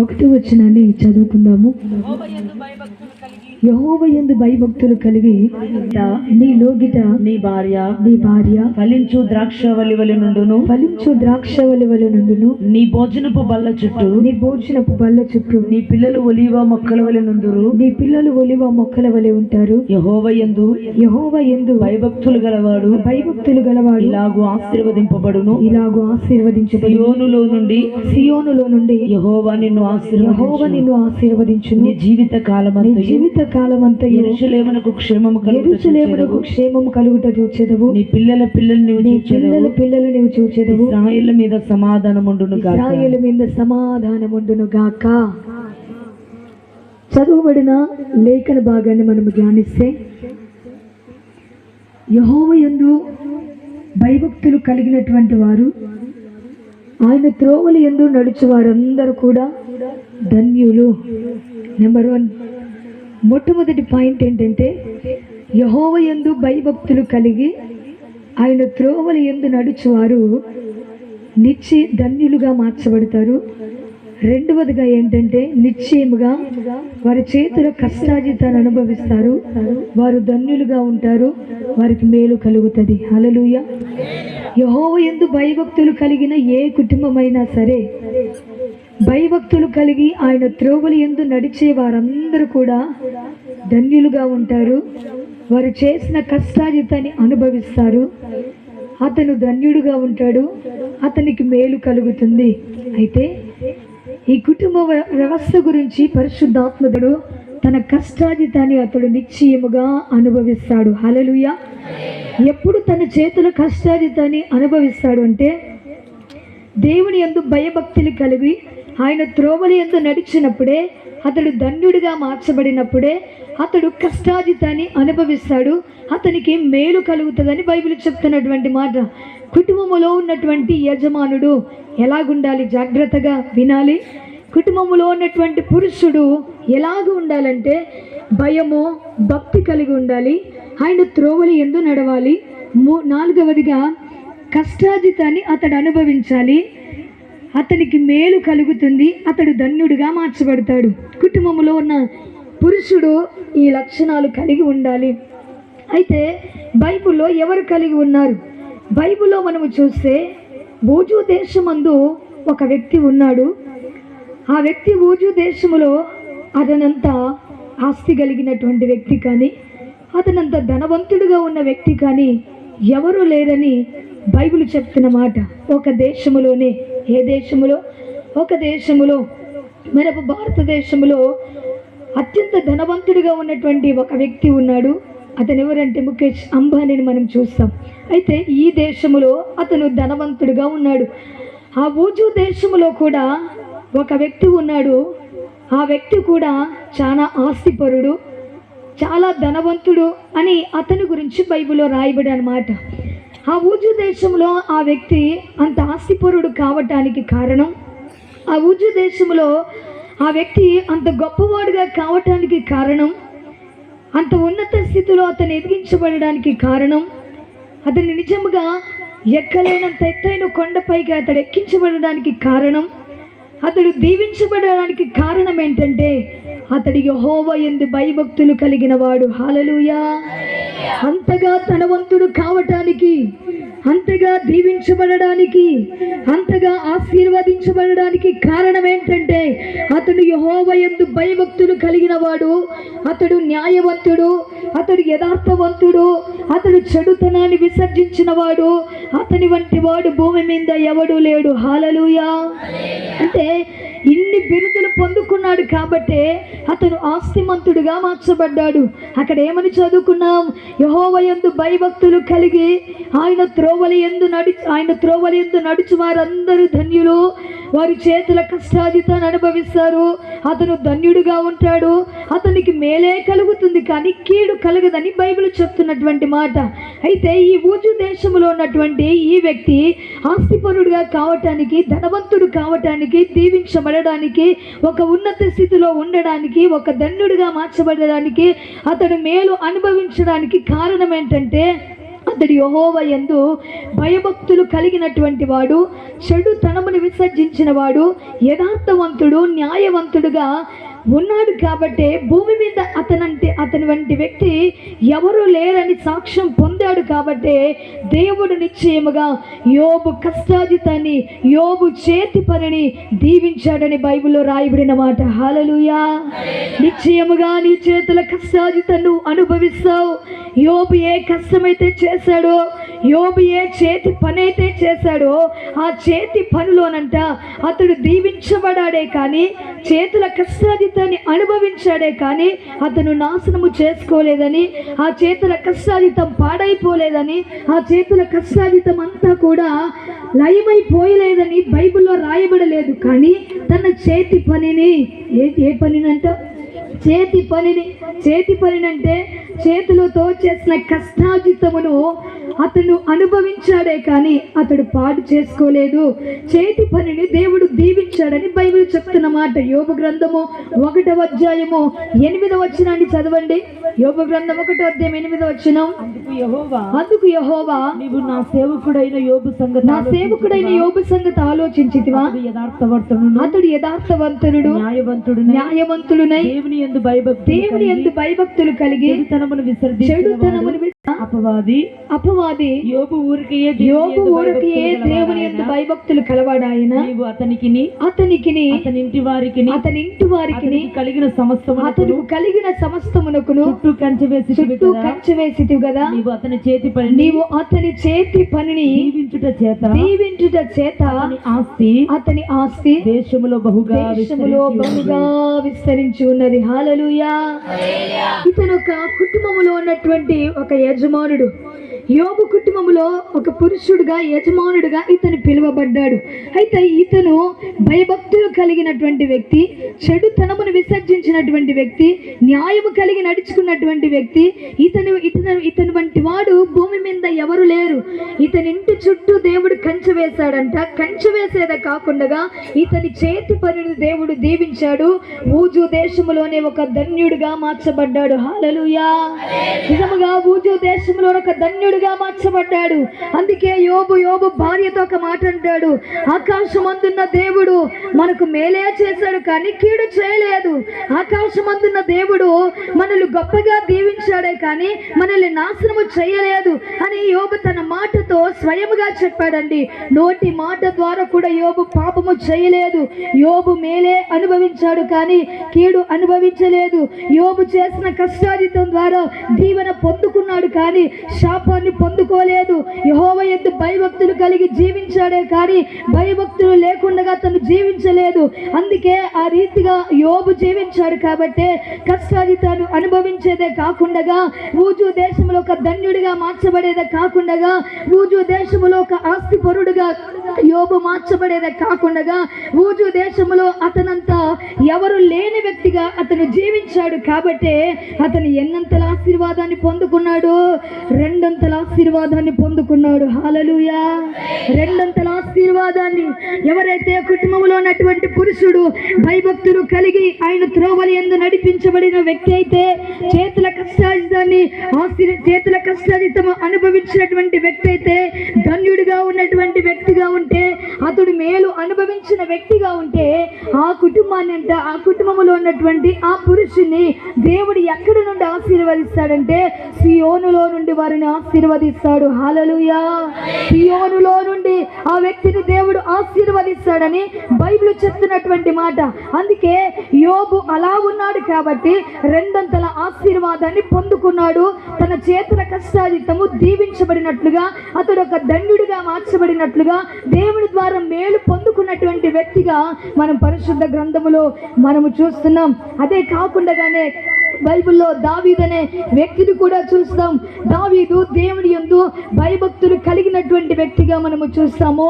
ఒకటి వచనాన్ని చదువుకుందాము. యెహోవా యందు భయభక్తులు కలిగి నీ లోగిట నీ భార్య ఫలించు ద్రాక్షవల్లి వలె నుండును. నీ భోజనపు బల్ల చుట్టూ నీ పిల్లలు ఒలీవ మొక్కల వలె ఉంటారు. యెహోవా యందు భయభక్తులు గలవాడు ఇలాగు ఆశీర్వదింపబడును. సియోనులో నుండి యెహోవా నిన్ను ఆశీర్వదించును. నీ జీవిత కాలమంతా యెరూషలేమునకు క్షేమము కలుగుట చూచెదవు. నీ పిల్లల పిల్లలు నీవు చూచెదవు. ఇశ్రాయేలు మీద సమాధానముండును గాక. చదువుబడిన లేఖన భాగాన్ని మనం ధ్యానిస్తే, యెహోవా యందు భయభక్తులు కలిగినటువంటి వారు, ఆయన త్రోవల యందు నడుచు వారందరూ కూడా ధన్యులు. నెంబర్ 1, మొట్టమొదటి పాయింట్ ఏంటంటే, యెహోవా యందు భయభక్తులు కలిగి ఆయన త్రోవల యందు నడుచువారు ధన్యులుగా మార్చబడతారు. రెండవదిగా ఏంటంటే, నిశ్చయముగా వారి చేతుల కష్టార్జితాన్ని అనుభవిస్తారు. వారు ధన్యులుగా ఉంటారు, వారికి మేలు కలుగుతుంది. హల్లెలూయా. యెహోవా యందు భయభక్తులు కలిగిన ఏ కుటుంబమైనా సరే, భయభక్తులు కలిగి ఆయన త్రోవల యందు నడిచే వారందరూ కూడా ధన్యులుగా ఉంటారు. వారు చేసిన కష్టార్జితాన్ని అనుభవిస్తారు. అతను ధన్యుడుగా ఉంటాడు, అతనికి మేలు కలుగుతుంది. అయితే ఈ కుటుంబ వ్యవస్థ గురించి పరిశుద్ధాత్ముడు తన కష్టార్జితాన్ని అతడు నిశ్చయముగా అనుభవిస్తాడు. హల్లెలూయా. ఎప్పుడు తన చేతుల కష్టార్జితాన్ని అనుభవిస్తాడు అంటే, దేవుని యందు భయభక్తులు కలిగి ఆయన త్రోవల యందు నడిచినప్పుడే, అతడు ధన్యుడిగా మార్చబడినప్పుడే అతడు కష్టార్జితాన్ని అనుభవిస్తాడు, అతనికి మేలు కలుగుతుందని బైబిల్ చెప్తున్నటువంటి మాట. కుటుంబంలో ఉన్నటువంటి యజమానుడు ఎలాగుండాలి? జాగ్రత్తగా వినాలి. కుటుంబంలో ఉన్నటువంటి పురుషుడు ఎలాగ ఉండాలంటే, భయము భక్తి కలిగి ఉండాలి, ఆయన త్రోవల యందు నడవాలి. నాలుగవదిగా కష్టార్జితాన్ని అతడు అనుభవించాలి, అతనికి మేలు కలుగుతుంది, అతడు ధన్యుడిగా మార్చబడతాడు. కుటుంబంలో ఉన్న పురుషుడు ఈ లక్షణాలు కలిగి ఉండాలి. అయితే బైబిల్లో ఎవరు కలిగి ఉన్నారు? బైబిల్లో మనము చూస్తే, బూజు దేశమందు ఒక వ్యక్తి ఉన్నాడు. ఆ వ్యక్తి బూజు దేశములో అతనంత ఆస్తి కలిగినటువంటి వ్యక్తి కానీ, అతనంత ధనవంతుడిగా ఉన్న వ్యక్తి కానీ ఎవరు లేరని బైబిల్ చెప్తున్న మాట. ఒక దేశములోనే, ఏ దేశములో? ఒక దేశములో, మన భారతదేశంలో అత్యంత ధనవంతుడిగా ఉన్నటువంటి ఒక వ్యక్తి ఉన్నాడు. అతను ఎవరంటే ముఖేష్ అంబానీని మనం చూస్తాం. అయితే ఈ దేశంలో అతను ధనవంతుడిగా ఉన్నాడు. ఆ ఊజు దేశంలో కూడా ఒక వ్యక్తి ఉన్నాడు. ఆ వ్యక్తి కూడా చాలా ఆస్తిపరుడు, చాలా ధనవంతుడు అని అతని గురించి బైబిల్లో రాయబడి అన్నమాట. ఆ ఊజు దేశంలో ఆ వ్యక్తి అంత ఆస్తిపరుడు కావటానికి కారణం, ఆ ఊజు దేశంలో ఆ వ్యక్తి అంత గొప్పవాడుగా కావటానికి కారణం, అంత ఉన్నత స్థితిలో అతను ఎదిగించబడడానికి కారణం, అతను నిజంగా ఎక్కలేనంత ఎత్తైన కొండపైకి అతడు ఎక్కించబడడానికి కారణం, అతడు దీవించబడడానికి కారణం ఏంటంటే, అతడు యెహోవా యందు భయభక్తులు కలిగిన వాడు. హల్లెలూయా. అంతగా ధనవంతుడు కావటానికి, అంతగా దీవించబడడానికి, అంతగా ఆశీర్వదించబడడానికి కారణం ఏంటంటే, అతడు యెహోవా యందు భయభక్తులు కలిగిన వాడు, అతడు న్యాయవంతుడు, అతడు యథార్థవంతుడు, అతడు చెడుతనాన్ని విసర్జించిన వాడు, అతని వంటి వాడు భూమి మీద ఎవడు లేడు. హల్లెలూయా. అంటే ఇన్ని బిరుదులు పొందుకున్నాడు కాబట్టే అతను ఆస్తిమంతుడిగా మార్చబడ్డాడు. అక్కడ ఏమని చదువుకున్నాం? యెహోవా యందు భయభక్తులు కలిగి ఆయన త్రోవల యందు నడుచు వారందరూ ధన్యులు, వారి చేతుల కష్టార్జితాన్ని అనుభవిస్తారు. అతను ధన్యుడిగా ఉంటాడు, అతనికి మేలే కలుగుతుంది కానీ కీడు కలగదని బైబిల్ చెప్తున్నటువంటి మాట. అయితే ఈ ఊజు దేశంలో ఉన్నటువంటి ఈ వ్యక్తి ఆస్తిపరుడుగా కావటానికి, ధనవంతుడు కావటానికి, దీవించబడడానికి, ఒక ఉన్నత స్థితిలో ఉండడానికి, ఒక ధన్యుడిగా మార్చబడడానికి, అతడు మేలు అనుభవించడానికి కారణం ఏంటంటే, అతడు యెహోవా యందు భయభక్తులు కలిగినటువంటి వాడు, చెడు తనమును విసర్జించిన వాడు, యథార్థవంతుడు, న్యాయవంతుడుగా ఉన్నాడు. కాబట్టి భూమి మీద అతని వంటి వ్యక్తి ఎవరు లేరని సాక్ష్యం పొందాడు. కాబట్టి దేవుడు నిశ్చయముగా యోబు కష్టాజితాన్ని, యోబు చేతి పనిని దీవించాడని బైబిల్లో రాయబడిన మాట. హల్లెలూయా. నిశ్చయముగా నీ చేతుల కష్టాజితాన్ని అనుభవిస్తావు. యోబు ఏ కష్టమైతే చేశాడో, యోబు ఏ చేతి పని అయితే చేశాడో, ఆ చేతి పనిలోనంట అతడు దీవించబడాడే కానీ, చేతుల కష్టాజితాన్ని అనుభవించాడే కానీ అతను నాశనము చేసుకోలేదని, ఆ చేతుల కష్టాజితం పాడైపోలేదని, ఆ చేతుల కష్టాజితం అంతా కూడా లయమైపోయలేదని బైబిల్లో రాయబడలేదు. కానీ తన చేతి పనిని, ఏ పనినంట? చేతి పనినంటే చేతులతో చేసిన కష్టాజితమును అతను అనుభవించాడే కానీ అతడు పాడు చేసుకోలేదు. చేతి పనిని దేవుడు దీవించాడని బైబిల్ చెప్తున్న మాట. యోబు గ్రంథము 1వ అధ్యాయము 8వ వచనాన్ని చదవండి. యోబు గ్రంథం 1వ అధ్యాయం 8వ వచనం. అందుకు యెహోవా నీవు నా సేవకుడైన యోబు సంగతి ఆలోచించితివా? అతడు యథార్థవంతుడు, న్యాయవంతుడునై దేవుని యందు భయభక్తులు కలిగి చెడుతనమును అపవాది యోబు ఊరికే దేవుని యందు భయభక్తులు కలవాడాయన. అతనికి అతని ఇంటి వారికి కలిగిన సమస్తమునకును చుట్టూ కంచె వేసితివి కదా. నీవు అతని చేతి పనిని దీవించుట చేత అతని ఆస్తి దేశములో బహుగా విస్తరించి ఉన్నది. హల్లెలూయా. ఇతను ఒక కుటుంబములో ఉన్నటువంటి ఒక యజమానుడు. యోబు కుటుంబంలో ఒక పురుషుడుగా, యజమానుడుగా ఇతను పిలువబడ్డాడు. అయితే ఇతను భయభక్తులు కలిగినటువంటి వ్యక్తి, చెడుతనమును విసర్జించినటువంటి వ్యక్తి, న్యాయము కలిగి నడుచుకున్నటువంటి వ్యక్తి. ఇతను వంటి వాడు భూమి మీద ఎవరు లేరు. ఇతని ఇంటి చుట్టూ దేవుడు కంచె వేశాడంట. కంచె వేసేదే కాకుండా ఇతని చేతి పనిని దేవుడు దీవించాడు. ఊజు దేశములోనే ఒక ధన్యుడిగా మార్చబడ్డాడు. హల్లెలూయా. నిజముగా ఊజు దేశంలో ఒక ధన్యుడిగా మార్చబడ్డాడు. అందుకే యోబు భార్యతో ఒక మాట అంటాడు, ఆకాశమందున్న దేవుడు మనకు మేలే చేశాడు కానీ కీడు చేయలేదు. ఆకాశమందున్న దేవుడు మనల్ని గొప్పగా దీవించాడే కానీ మనల్ని నాశనము చేయలేదు అని యోబు తన మాటతో స్వయముగా చెప్పాడండి. నోటి మాట ద్వారా కూడా యోబు పాపము చేయలేదు. యోబు మేలే అనుభవించాడు కానీ కీడు అనుభవించలేదు. యోబు చేసిన కష్టాజితం ద్వారా దీవెన పొందుకున్నాడు కానీ శాపాన్ని పొందుకోలేదు. యెహోవా యందు భయభక్తులు కలిగి జీవించాడే కానీ భయభక్తులు లేకుండా తను జీవించలేదు. అందుకే ఆ రీతిగా యోబు జీవించాడు. కాబట్టి కష్టాజితాన్ని అనుభవించేదే కాకుండా ఊజు దేశంలో ఒక ధన్యుడిగా మార్చబడేదే కాకుండా ఊజు దేశంలో ఒక ఆస్తి పరుడుగా యోబు మార్చబడేదే కాకుండా ఊజు దేశంలో అతనంతా ఎవరు లేని వ్యక్తిగా అతను జీవించాడు. కాబట్టి అతను ఎన్నంతల ఆశీర్వాదాన్ని పొందుకున్నాడు? 2 ఆశీర్వాదాన్ని పొందుకున్నాడు. హల్లెలూయా. 2 ఆశీర్వాదాన్ని. ఎవరైతే కుటుంబంలో ఉన్నటువంటి పురుషుడు భయభక్తులు కలిగి ఆయన త్రోవల యందు నడిపించబడిన వ్యక్తి అయితే, చేతుల కష్టాజితము అనుభవించినటువంటి వ్యక్తి అయితే, ధన్యుడిగా ఉన్నటువంటి వ్యక్తిగా ఉంటే, అతడు మేలు అనుభవించిన వ్యక్తిగా ఉంటే, ఆ కుటుంబాన్ని అంటే ఆ కుటుంబంలో ఉన్నటువంటి ఆ పురుషుని దేవుడు ఎక్కడి నుండి ఆశీర్వదిస్తాడంటే సియోనులో నుండి వారిని ఆశీర్వదిస్తాడు. హల్లెలూయా. సియోనులో నుండి ఆ వ్యక్తిని దేవుడు ఆశీర్వదిస్తాడని బైబిల్ చెప్తున్నటువంటి మాట. అందుకే యోబు అలా ఉన్నాడు కాబట్టి 2 ఆశీర్వాదాన్ని పొందుకున్నాడు. తన చేతుల కష్టాజితము దీవించబడినట్లుగా, అతడు ఒక ధన్యుడిగా మార్చబడినట్లుగా, దేవుడి ద్వారా మేలు పొందుకున్నటువంటి వ్యక్తిగా మనం పరిశుద్ధ గ్రంథములో మనము చూస్తున్నాం. అదే కాకుండానే బైబిల్లో దావీదు అనే వ్యక్తిని కూడా చూస్తాం. దావీదు దేవుని యందు భయభక్తులు కలిగినటువంటి వ్యక్తిగా మనము చూస్తాము.